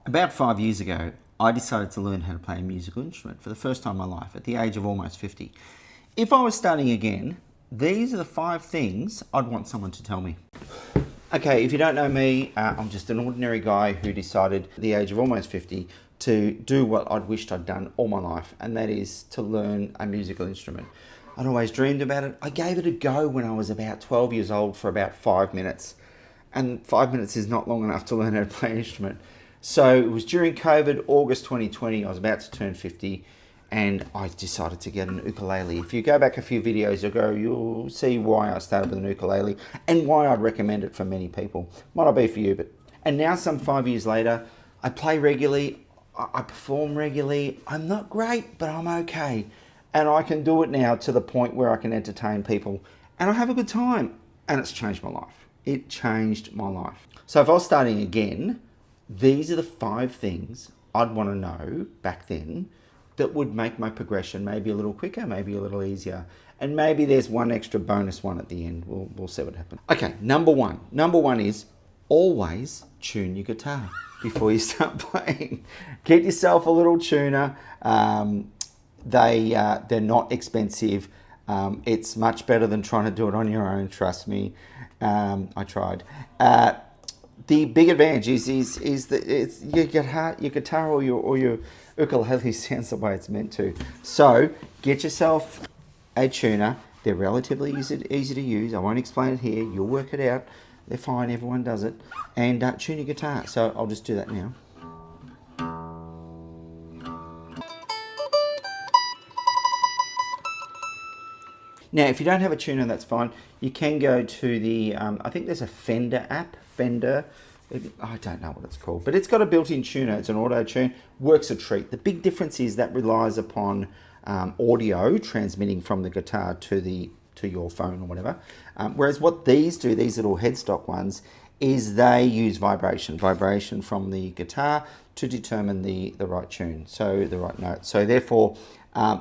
About 5 years ago, I decided to learn how to play a musical instrument for the first time in my life at the age of almost 50. If I was starting again, these are the 5 things I'd want someone to tell me. Okay, if you don't know me, I'm just an ordinary guy who decided at the age of almost 50 to do what I'd wished I'd done all my life, and that is to learn a musical instrument. I'd always dreamed about it. I gave it a go when I was about 12 years old for about 5 minutes. And 5 minutes is not long enough to learn how to play an instrument. So it was during COVID, August 2020, I was about to turn 50, and I decided to get an ukulele. If you go back a few videos ago, you'll see why I started with an ukulele and why I'd recommend it for many people. Might not be for you, but... And now some 5 years later, I play regularly, I perform regularly. I'm not great, but I'm okay. And I can do it now to the point where I can entertain people, and I have a good time, and it's changed my life. It changed my life. So if I was starting again, these are the 5 things I'd want to know back then that would make my progression maybe a little quicker, maybe a little easier. And maybe there's one extra bonus one at the end. We'll see what happens. Okay, number one. Number one is always tune your guitar before you start playing. Get yourself a little tuner. They're not expensive. It's much better than trying to do it on your own, trust me. I tried. The big advantage is that it's your guitar or your ukulele sounds the way it's meant to. So get yourself a tuner. They're relatively easy to use. I won't explain it here. You'll work it out. They're fine. Everyone does it. And tune your guitar. So I'll just do that now. Now, if you don't have a tuner, that's fine. You can go to the, I think there's a Fender app. Fender, I don't know what it's called, but it's got a built-in tuner. It's an auto tune, works a treat. The big difference is that relies upon audio transmitting from the guitar to your phone or whatever. Whereas what these do, these little headstock ones, is they use vibration from the guitar to determine the right tune, so the right note. So therefore,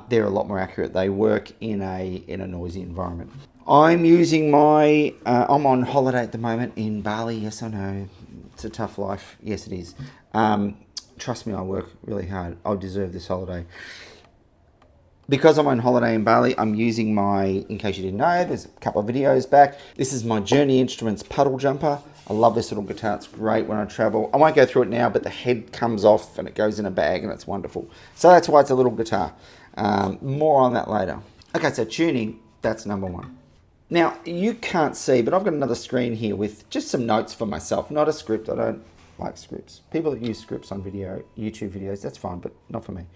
they're a lot more accurate. They work in a noisy environment. I'm using my, I'm on holiday at the moment in Bali. Yes, I know, it's a tough life. Yes, it is. Trust me, I work really hard. I deserve this holiday. Because I'm on holiday in Bali, I'm using my, in case you didn't know, there's a couple of videos back. This is my Journey Instruments puddle jumper. I love this little guitar. It's great when I travel. I won't go through it now, but the head comes off and it goes in a bag and it's wonderful. So that's why it's a little guitar. More on that later. Okay, so tuning, that's number one. Now, you can't see, but I've got another screen here with just some notes for myself, not a script. I don't like scripts. People that use scripts on YouTube videos, that's fine, but not for me.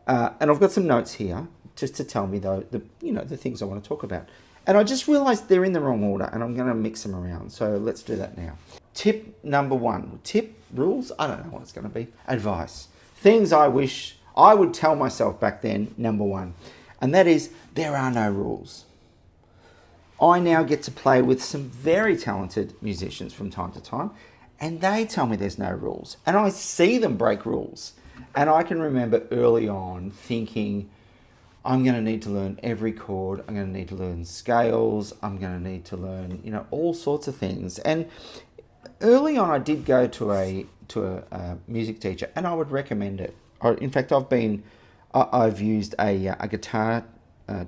And I've got some notes here just to tell me though, the things I want to talk about. And I just realized they're in the wrong order and I'm going to mix them around. So let's do that now. Tip number one. Tip, rules, I don't know what it's going to be. Advice. Things I wish I would tell myself back then, number one. And that is, there are no rules. I now get to play with some very talented musicians from time to time, and they tell me there's no rules. And I see them break rules. And I can remember early on thinking, I'm going to need to learn every chord. I'm going to need to learn scales. I'm going to need to learn, all sorts of things. And early on, I did go to a music teacher, and I would recommend it. In fact, I've used a guitar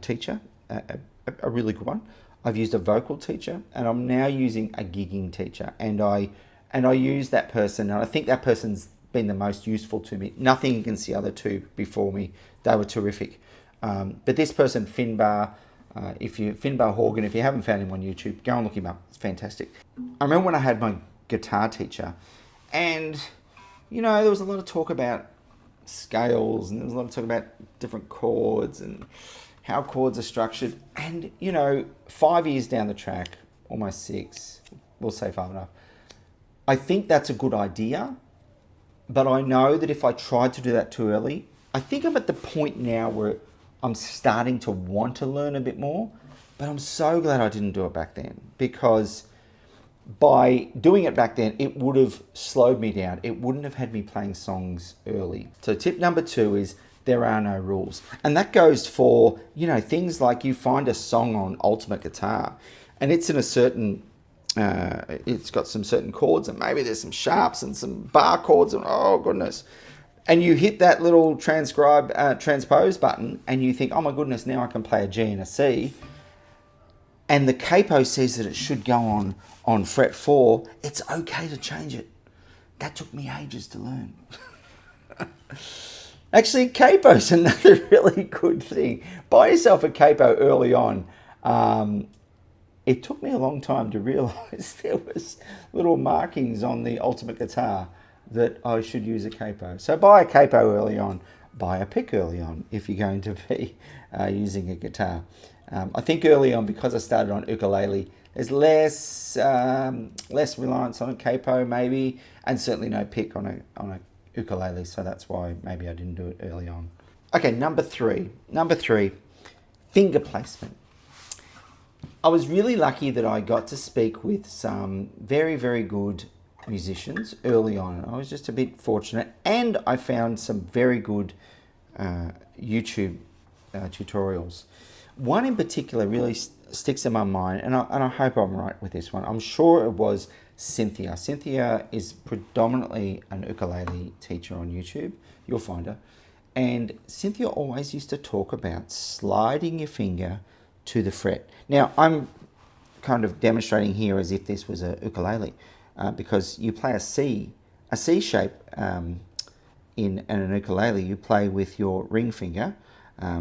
teacher, a really good one. I've used a vocal teacher, and I'm now using a gigging teacher. And I use that person, and I think that person's been the most useful to me. Nothing against the other two before me. They were terrific. But this person, Finbar Horgan, if you haven't found him on YouTube, go and look him up. It's fantastic. I remember when I had my guitar teacher, and, there was a lot of talk about scales, and there was a lot of talk about different chords and how chords are structured. And, 5 years down the track, almost 6, we'll say 5.5, I think that's a good idea. But I know that if I tried to do that too early, I think I'm at the point now where I'm starting to want to learn a bit more. But I'm so glad I didn't do it back then, because by doing it back then, it would have slowed me down. It wouldn't have had me playing songs early. So tip number 2 is there are no rules. And that goes for, things like you find a song on Ultimate Guitar and it's in a certain it's got some certain chords, and maybe there's some sharps and some bar chords, and oh goodness. And you hit that little transpose button, and you think, oh my goodness, now I can play a G and a C. And the capo says that it should go on fret 4. It's okay to change it. That took me ages to learn. Actually, capo's another really good thing. Buy yourself a capo early on. It took me a long time to realise there was little markings on the Ultimate guitar that I should use a capo. So buy a capo early on. Buy a pick early on if you're going to be using a guitar. I think early on, because I started on ukulele, there's less reliance on a capo maybe, and certainly no pick on a ukulele. So that's why maybe I didn't do it early on. Okay, number three, finger placement. I was really lucky that I got to speak with some very, very good musicians early on. I was just a bit fortunate, and I found some very good YouTube tutorials. One in particular really sticks in my mind, and I hope I'm right with this one. I'm sure it was Cynthia. Cynthia is predominantly an ukulele teacher on YouTube. You'll find her. And Cynthia always used to talk about sliding your finger to the fret. Now, I'm kind of demonstrating here as if this was a ukulele, because you play a C shape in an ukulele. You play with your ring finger.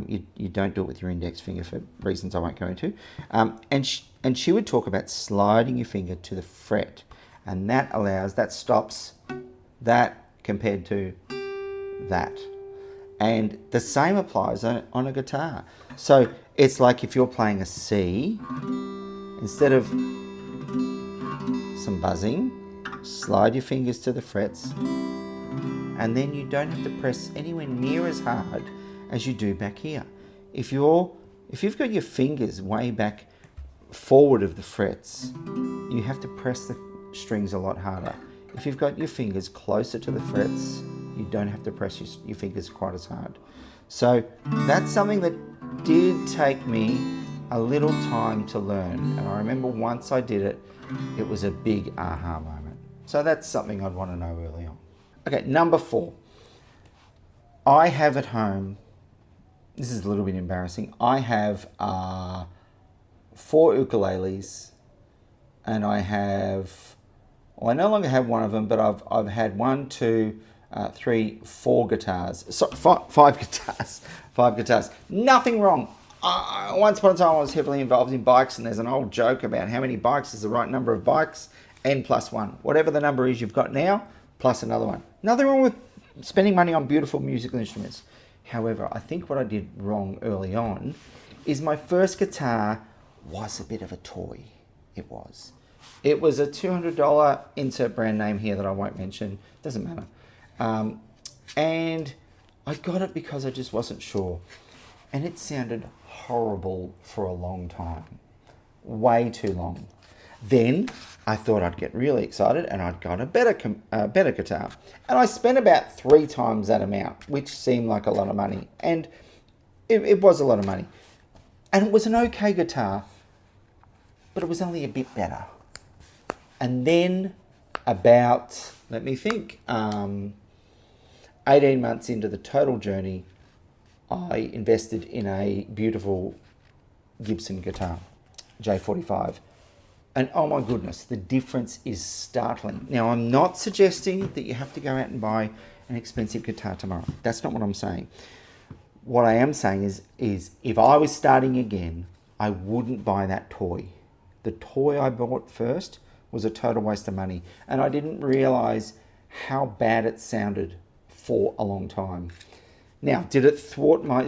You don't do it with your index finger for reasons I won't go into. And she would talk about sliding your finger to the fret, and that stops that compared to that. And the same applies on a guitar. So it's like if you're playing a C, instead of some buzzing, slide your fingers to the frets, and then you don't have to press anywhere near as hard as you do back here. If you've got your fingers way back forward of the frets, you have to press the strings a lot harder. If you've got your fingers closer to the frets, you don't have to press your fingers quite as hard. So that's something that did take me a little time to learn. And I remember once I did it, it was a big aha moment. So that's something I'd want to know early on. Okay, number 4. I have at home, this is a little bit embarrassing, I have 4 ukuleles, and I no longer have one of them, but I've had 1, 2, 3, 4 guitars. So 5 guitars. 5 guitars. Nothing wrong. Once upon a time I was heavily involved in bikes, and there's an old joke about how many bikes is the right number of bikes, n plus 1. Whatever the number is you've got now, plus another one. Nothing wrong with spending money on beautiful musical instruments. However, I think what I did wrong early on is my first guitar was a bit of a toy. It was. It was a $200 insert brand name here that I won't mention. Doesn't matter. And I got it because I just wasn't sure. And it sounded horrible for a long time. Way too long. Then I thought I'd get really excited, and I'd got a better guitar. And I spent about 3 times that amount, which seemed like a lot of money. And it was a lot of money. And it was an okay guitar, but it was only a bit better. And then about, let me think, 18 months into the total journey, I invested in a beautiful Gibson guitar, J45. And oh my goodness, the difference is startling. Now, I'm not suggesting that you have to go out and buy an expensive guitar tomorrow. That's not what I'm saying. What I am saying is if I was starting again, I wouldn't buy that toy. The toy I bought first was a total waste of money, and I didn't realize how bad it sounded for a long time. Now, did it thwart my?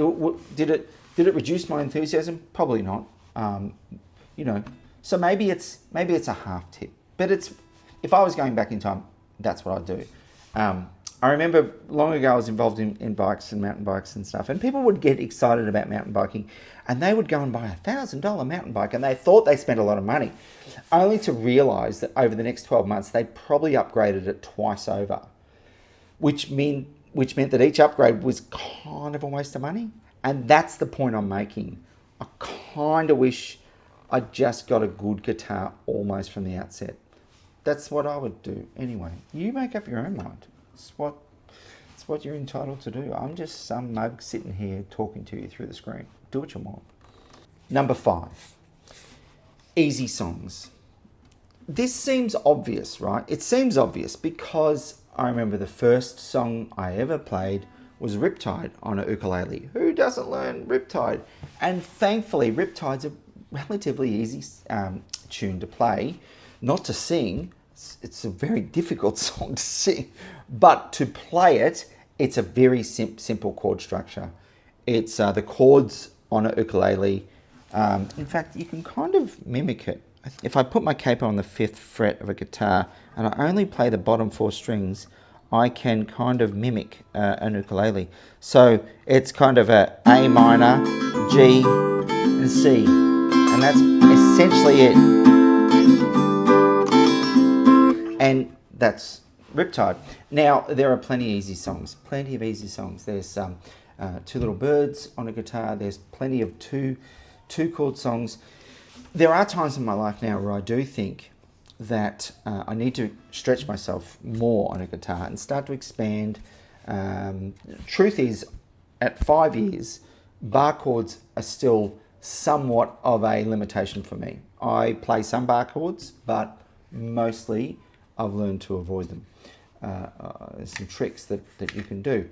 Did it reduce my enthusiasm? Probably not. So maybe it's a half tip. But if I was going back in time, that's what I'd do. I remember long ago I was involved in bikes and mountain bikes and stuff, and people would get excited about mountain biking, and they would go and buy a $1,000 mountain bike, and they thought they spent a lot of money, only to realise that over the next 12 months they probably upgraded it twice over, which meant that each upgrade was kind of a waste of money. And that's the point I'm making. I kind of wish I just got a good guitar almost from the outset. That's what I would do anyway. You make up your own mind. It's what you're entitled to do. I'm just some mug sitting here talking to you through the screen. Do what you want. Number 5, easy songs. This seems obvious, right? It seems obvious because I remember the first song I ever played was Riptide on a ukulele. Who doesn't learn Riptide? And thankfully, Riptide's a relatively easy tune to play, not to sing. It's a very difficult song to sing, but to play it, it's a very simple chord structure. It's the chords on a ukulele. In fact, you can kind of mimic it. If I put my capo on the 5th fret of a guitar and I only play the bottom 4 strings, I can kind of mimic an ukulele. So it's kind of a A minor, G, and C. And that's essentially it. And that's Riptide. Now, there are plenty of easy songs. There's Two Little Birds on a guitar. There's plenty of two chord songs. There are times in my life now where I do think that I need to stretch myself more on a guitar and start to expand. Truth is, at 5 years, bar chords are still somewhat of a limitation for me. I play some bar chords, but mostly I've learned to avoid them. There's some tricks that you can do.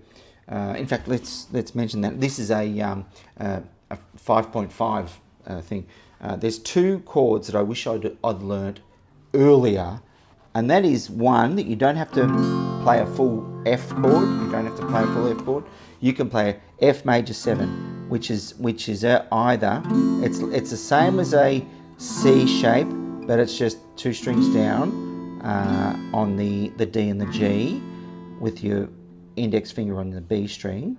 In fact, let's mention that this is a 5.5 thing. There's 2 chords that I wish I'd learnt earlier, and that is one, that you don't have to play a full F chord. You don't have to play a full F chord. You can play F major 7, which is either it's the same as a C shape, but it's just 2 strings down on the D and the G, with your index finger on the B string.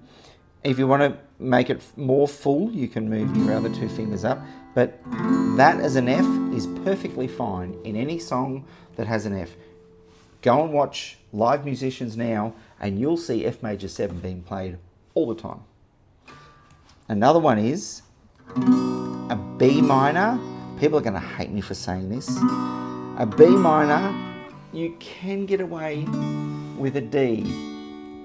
If you want to make it more full, you can move your other 2 fingers up, but that as an F is perfectly fine in any song that has an F. Go and watch live musicians now and you'll see F major 7 being played all the time. Another one is a B minor. People are going to hate me for saying this. A B minor, you can get away with a D.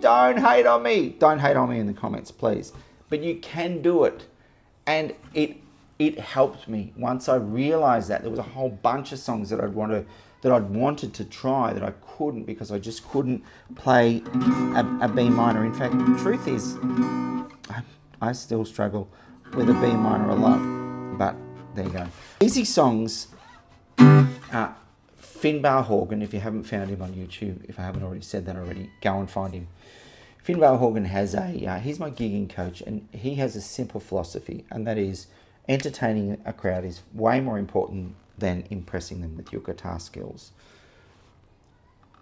Don't hate on me. Don't hate on me in the comments, please. But you can do it. And it helped me once I realized that. There was a whole bunch of songs that I'd wanted to try that I couldn't, because I just couldn't play a B minor. In fact, the truth is, I still struggle with a B minor a lot. But there you go. Easy songs. Finbar Horgan, if you haven't found him on YouTube, if I haven't already said that already, go and find him. Finbar Horgan has he's my gigging coach, and he has a simple philosophy, and that is entertaining a crowd is way more important than impressing them with your guitar skills.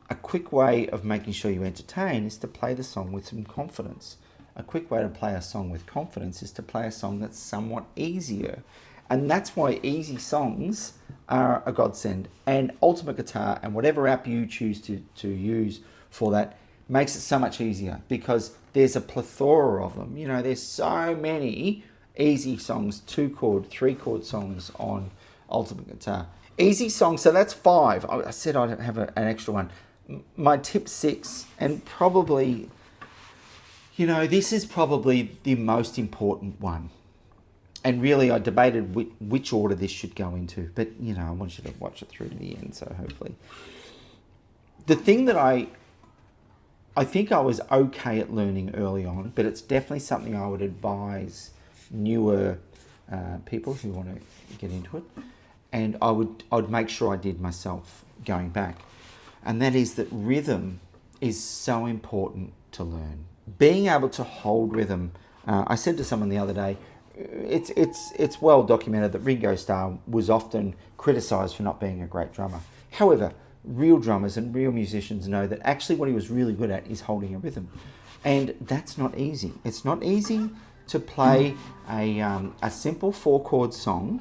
A quick way of making sure you entertain is to play the song with some confidence. A quick way to play a song with confidence is to play a song that's somewhat easier. And that's why easy songs are a godsend. And Ultimate Guitar and whatever app you choose to use for that makes it so much easier, because there's a plethora of them. You know, there's so many easy songs, 2 chord, 3 chord songs on Ultimate Guitar. Easy songs, so that's 5. I said I'd have an extra one. My tip 6, and probably, you know, this is probably the most important one. And really, I debated which order this should go into. But, you know, I want you to watch it through to the end, so hopefully. The thing that I think I was okay at learning early on, but it's definitely something I would advise newer people who want to get into it. And I'd make sure I did myself going back. And that is that rhythm is so important to learn. Being able to hold rhythm. I said to someone the other day, it's well documented that Ringo Starr was often criticised for not being a great drummer. However, real drummers and real musicians know that actually what he was really good at is holding a rhythm. And that's not easy. It's not easy to play a simple 4 chord song.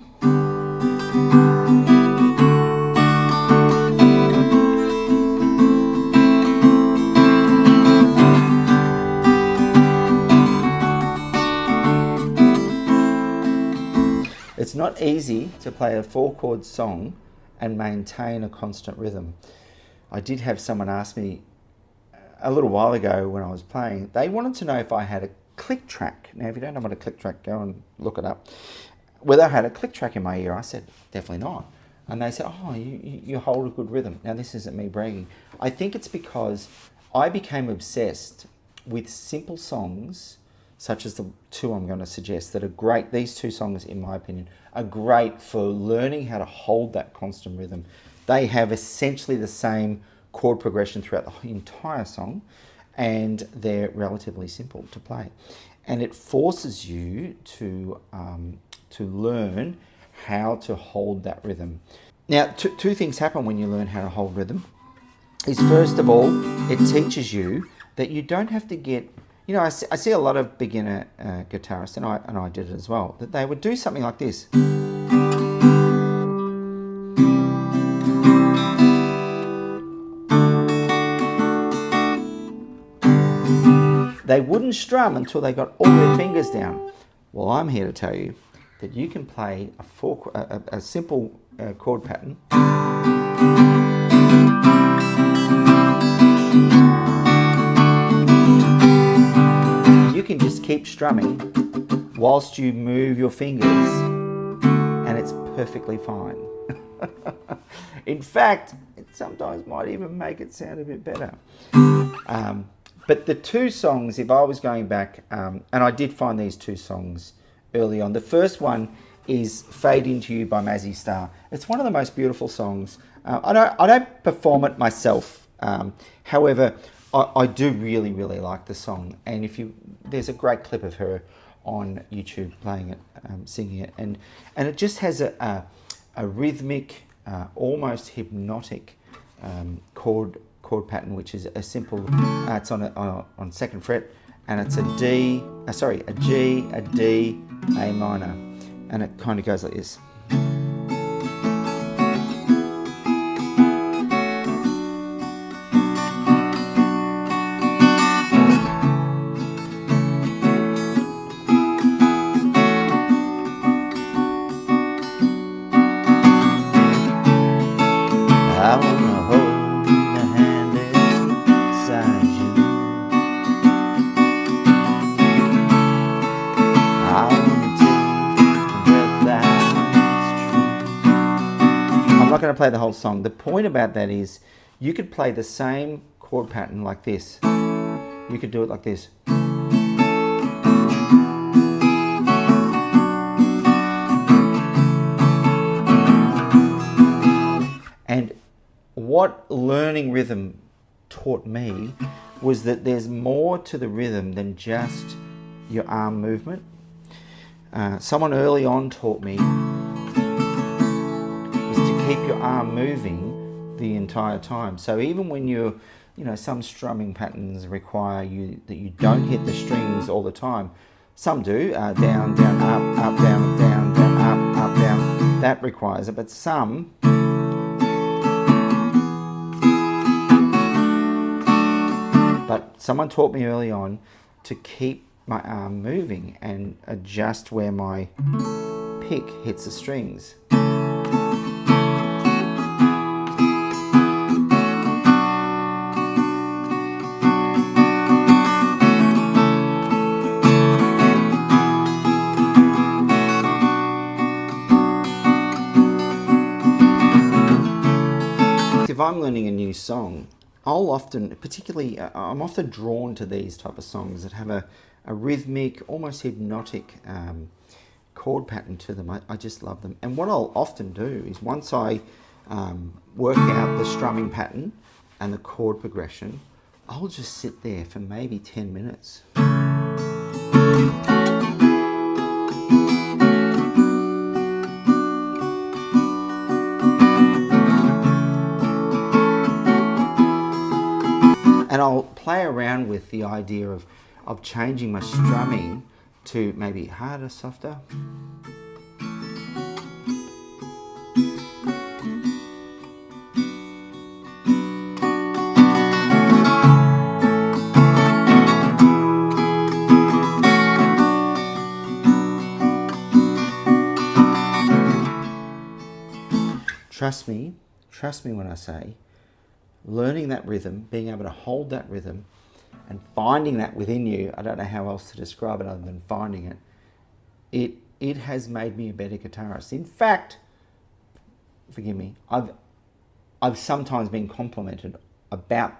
It's not not easy to play a 4-chord song and maintain a constant rhythm. I did have someone ask me a little while ago when I was playing, they wanted to know if I had a click track. Now, if you don't know what a click track, go and look it up. Whether I had a click track in my ear, I said, definitely not. And they said, oh, you hold a good rhythm. Now, this isn't me bragging. I think it's because I became obsessed with simple songs, such as the two I'm going to suggest, that are great. These two songs, in my opinion, are great for learning how to hold that constant rhythm. They have essentially the same chord progression throughout the entire song, and they're relatively simple to play. And it forces you to learn how to hold that rhythm. Now, two things happen when you learn how to hold rhythm. Is first of all, it teaches you that you don't have to get, you know, I see a lot of beginner guitarists, and I did it as well, that they would do something like this. They wouldn't strum until they got all their fingers down. Well, I'm here to tell you that you can play a simple chord pattern. You can just keep strumming whilst you move your fingers, and it's perfectly fine. In fact, it sometimes might even make it sound a bit better. But the two songs, if I was going back, and I did find these two songs early on. The first one is Fade Into You by Mazzy Star. It's one of the most beautiful songs. I don't perform it myself. However, I do really, really like the song. And there's a great clip of her on YouTube playing it, singing it. And it just has a rhythmic, almost hypnotic chord pattern, which is a simple, it's on second fret, and it's a G, a D, A minor, and it kind of goes like this. I wanna hold the hand inside you. I wanna take the breath that's true. I'm not going to play the whole song. The point about that is you could play the same chord pattern like this. You could do it like this. And what learning rhythm taught me was that there's more to the rhythm than just your arm movement. Someone early on taught me is to keep your arm moving the entire time. So even when some strumming patterns require that you don't hit the strings all the time. Some do, down, down, up, down, down, down, up, down. That requires it, but some someone taught me early on to keep my arm moving and adjust where my pick hits the strings. If I'm learning a new song, I'm often drawn to these type of songs that have a rhythmic, almost hypnotic chord pattern to them. I just love them. And what I'll often do is once I work out the strumming pattern and the chord progression, I'll just sit there for maybe 10 minutes. And I'll play around with the idea of changing my strumming to maybe harder, softer. trust me when I say, learning that rhythm, being able to hold that rhythm and finding that within you, I don't know how else to describe it other than finding it, it has made me a better guitarist. In fact, forgive me, I've sometimes been complimented about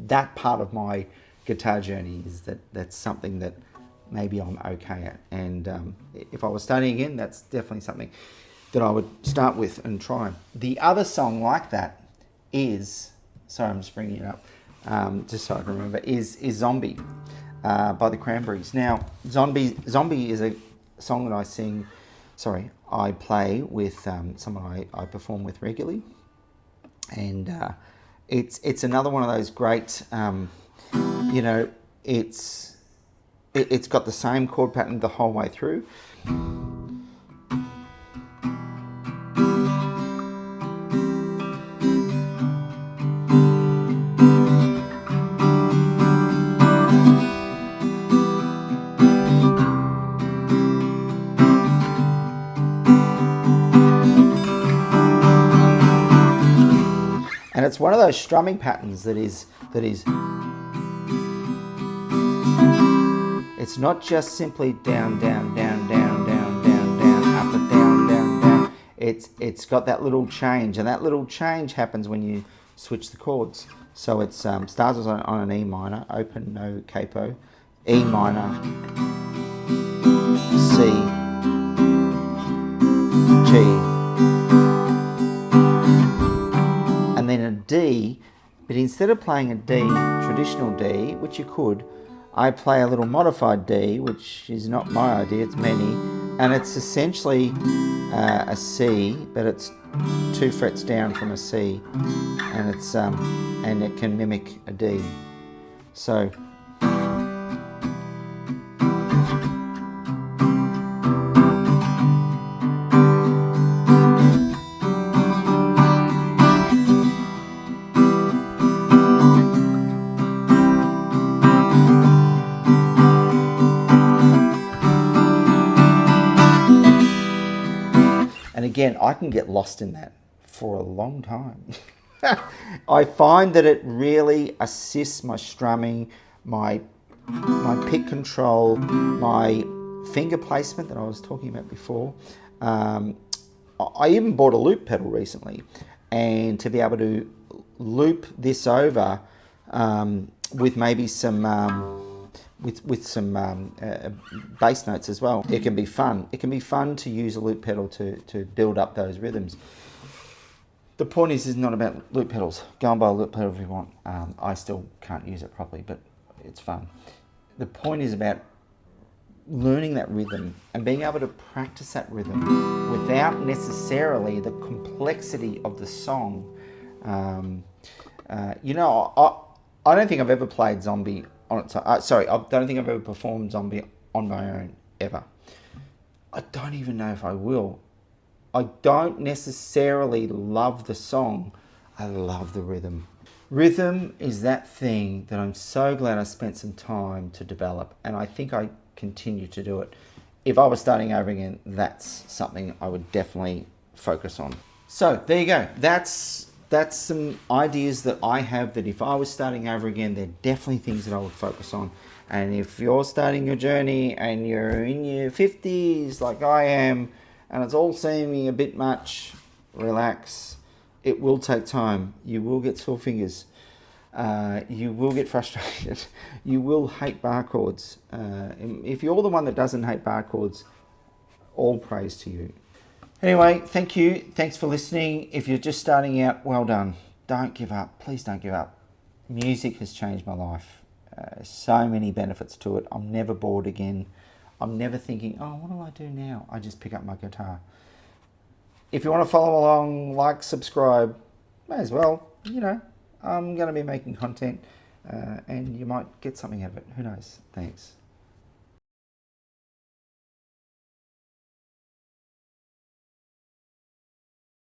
that part of my guitar journey, is that's something that maybe I'm okay at. And if I was starting again, that's definitely something that I would start with and try. The other song like that is, sorry, I'm just bringing it up, just so I can remember, is Zombie by the Cranberries. Now, Zombie is a song that I play with someone I perform with regularly. And it's another one of those great, it's got the same chord pattern the whole way through. And it's one of those strumming patterns that is it's not just simply down, down, down, down, down, down, down, up and down, down, down. It's got that little change, and that little change happens when you switch the chords. So it starts on an E minor, open, no capo, E minor, C, G, and then a D, but instead of playing a D, traditional D, which you could, I play a little modified D, which is not my idea, it's many, and it's essentially a C, but it's 2 frets down from a C, and it's and it can mimic a D. So and again, I can get lost in that for a long time. I find that it really assists my strumming, my pick control, my finger placement that I was talking about before. I even bought a loop pedal recently, and to be able to loop this over with maybe some with some bass notes as well, it can be fun. It can be fun to use a loop pedal to build up those rhythms. The point is not about loop pedals. Go and buy a loop pedal if you want. I still can't use it properly, but it's fun. The point is about learning that rhythm and being able to practice that rhythm without necessarily the complexity of the song. I don't think I've ever played Zombie on its own. I don't think I've ever performed Zombie on my own, ever. I don't even know if I will. I don't necessarily love the song. I love the rhythm. Rhythm is that thing that I'm so glad I spent some time to develop, and I think I continue to do it. If I was starting over again, that's something I would definitely focus on. So there you go. That's some ideas that I have that if I was starting over again, they're definitely things that I would focus on. And if you're starting your journey and you're in your 50s like I am, and it's all seeming a bit much, relax. It will take time. You will get sore fingers. You will get frustrated. You will hate bar chords. If you're the one that doesn't hate bar chords, all praise to you. Anyway, thank you. Thanks for listening. If you're just starting out, well done. Don't give up. Please don't give up. Music has changed my life. So many benefits to it. I'm never bored again. I'm never thinking, oh, what do I do now? I just pick up my guitar. If you want to follow along, like, subscribe, may as well. I'm going to be making content and you might get something out of it. Who knows? Thanks.